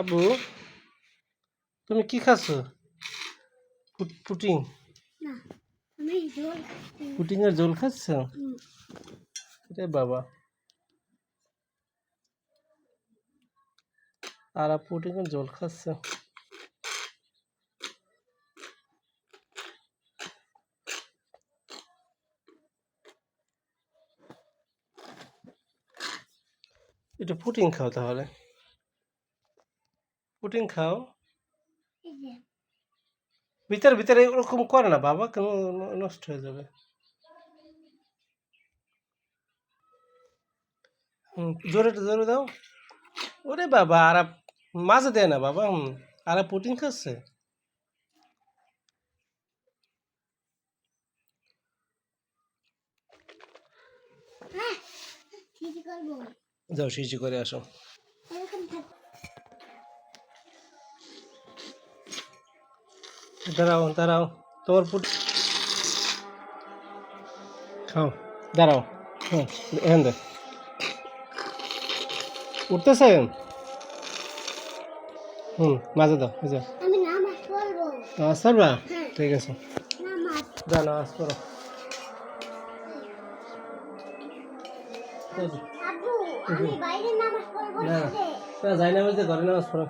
আব্বু তুমি কি খাচ্ছ? পুটিং? না, আমি ঝোল খাচ্ছি। পুটিং এর ঝোল খাচ্ছ? রে বাবা, আর পুটিং এর ঝোল খাচ্ছ? একটু পুটিং খাও তাহলে। পুটিং খাও। এই যে ভিতরে ভিতরে এরকম করে না বাবা, কেন নষ্ট হয়ে যাবে। জোরে জোরে দাও। ওরে বাবা, আর মাঝে দেয় না বাবা। আর পুটিং খাচ্ছে। কি করবো? যাও সিসি করে আসো। এরকম থাক। দাঁড়াও দাঁড়াও, তোমার পুটিং খাও। দাঁড়াও, হ্যাঁ এখান দেখ উঠতেছে। মাঝে দাও, এই যে আমি নামাজ পড়বো। নামাজ পড়বা? হ্যাঁ। ঠিক আছে, নামাজ। যা নামাজ পড়ো। আব্বু, আমি বাইরে নামাজ পড়বো না সাথে। না, যাই না বলতে ঘরে নামাজ পড়ো।